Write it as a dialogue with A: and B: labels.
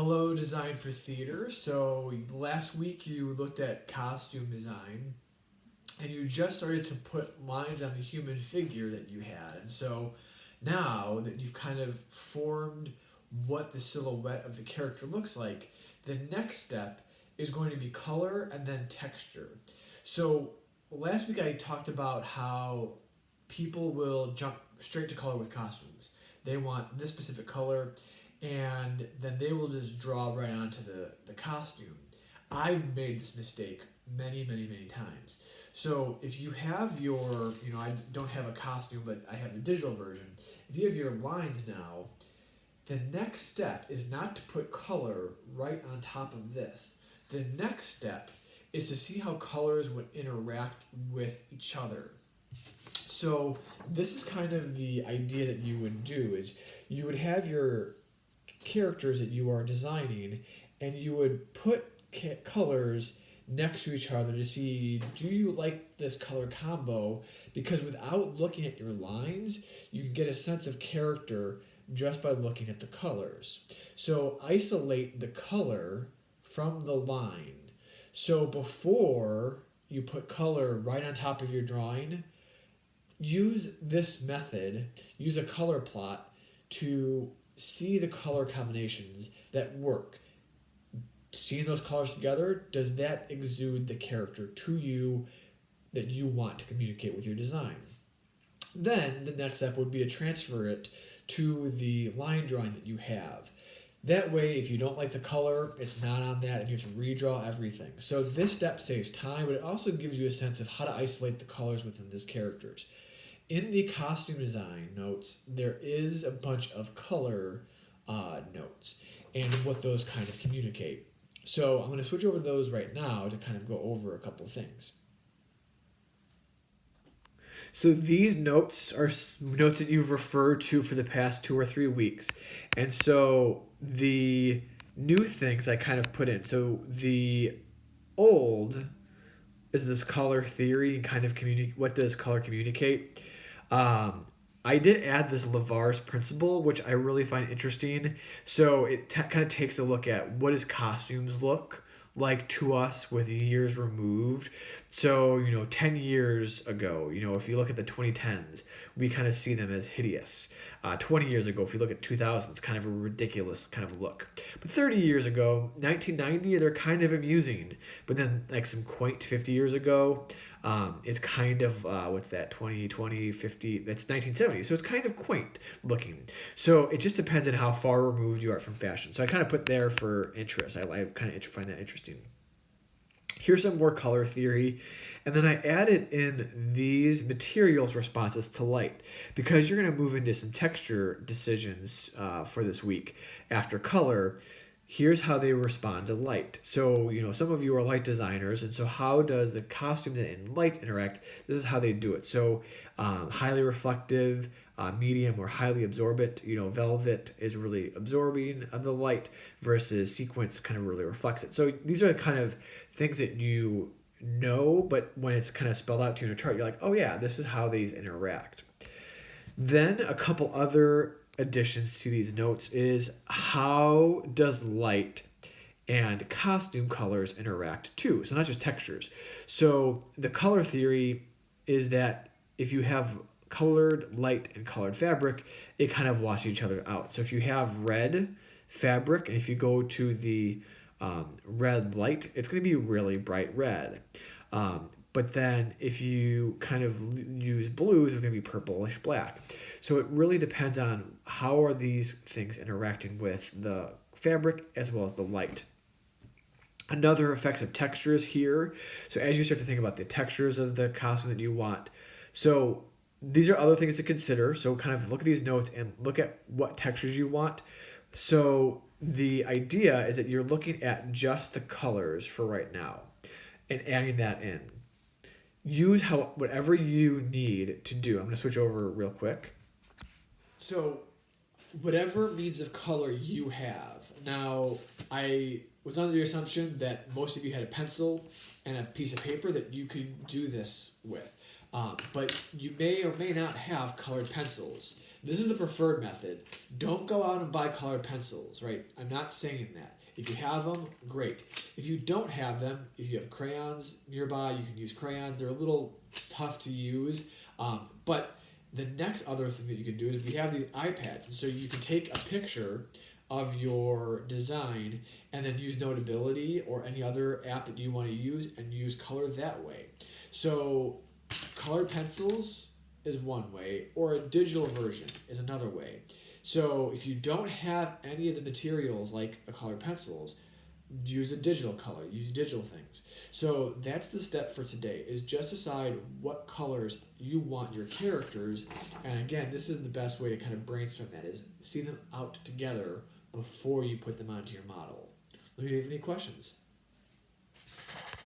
A: Hello, Design for Theater. So last week you looked at costume design and you just started to put lines on the human figure that you had. And so now that you've kind of formed what the silhouette of the character looks like, the next step is going to be color and then texture. So last week I talked about how people will jump straight to color with costumes. They want this specific color, and then they will just draw right onto the costume. I've made this mistake many, many, many times. So if you have your, I don't have a costume, but I have a digital version. If you have your lines now, the next step is not to put color right on top of this. The next step is to see how colors would interact with each other. So this is kind of the idea that you would do is you would have your characters that you are designing and you would put colors next to each other to see, do you like this color combo? Because without looking at your lines, you can get a sense of character just by looking at the colors. So isolate the color from the line. So before you put color right on top of your drawing, use this method, use a color plot to see the color combinations that work. Seeing those colors together, does that exude the character to you that you want to communicate with your design? Then the next step would be to transfer it to the line drawing that you have. That way, if you don't like the color, it's not on that and you have to redraw everything. So this step saves time, but it also gives you a sense of how to isolate the colors within these characters. In the costume design notes, there is a bunch of color notes and what those kind of communicate. So I'm going to switch over to those right now to kind of go over a couple of things. So these notes are notes that you've referred to for the past 2 or 3 weeks. And so the new things I kind of put in. So the old is this color theory and kind of what does color communicate. I did add this Lavar's principle, which I really find interesting. So it kind of takes a look at what does costumes look like to us with years removed. So, 10 years ago, if you look at the 2010s, we kind of see them as hideous. 20 years ago, if you look at 2000s, kind of a ridiculous kind of look. But 30 years ago, 1990, they're kind of amusing. But then like some quaint 50 years ago, it's kind of, what's that, 20, 50, that's 1970. So it's kind of quaint looking. So it just depends on how far removed you are from fashion. So I kind of put there for interest. I kind of find that interesting. Here's some more color theory. And then I added in these materials responses to light because you're going to move into some texture decisions for this week after color. Here's how they respond to light. So, some of you are light designers, and so how does the costume and light interact? This is how they do it. So, highly reflective, medium or highly absorbent. Velvet is really absorbing of the light versus sequence kind of really reflects it. So these are kind of things that you know, but when it's kind of spelled out to you in a chart, you're like, oh yeah, this is how these interact. Then a couple other additions to these notes is how does light and costume colors interact too? So not just textures. So the color theory is that if you have colored light and colored fabric, it kind of washes each other out. So if you have red fabric and if you go to the red light, it's going to be really bright red. But then if you kind of use blues, it's going to be purplish black. So it really depends on how are these things interacting with the fabric as well as the light. Another effect of textures here. So as you start to think about the textures of the costume that you want, so these are other things to consider. So kind of look at these notes and look at what textures you want. So the idea is that you're looking at just the colors for right now and adding that in. Use whatever you need to do. I'm going to switch over real quick. So whatever means of color you have. Now, I was under the assumption that most of you had a pencil and a piece of paper that you could do this with. But you may or may not have colored pencils. This is the preferred method. Don't go out and buy colored pencils, right? I'm not saying that. If you have them, great. If you don't have them, if you have crayons nearby, you can use crayons. They're a little tough to use, but the next other thing that you can do is we have these iPads, and so you can take a picture of your design and then use Notability or any other app that you want to use and use color that way. So colored pencils is one way, or a digital version is another way. So if you don't have any of the materials like a colored pencils, use a digital color, use digital things. So that's the step for today, is just decide what colors you want your characters. And again, this is the best way to kind of brainstorm that, is see them out together before you put them onto your model. Let me know if you have any questions.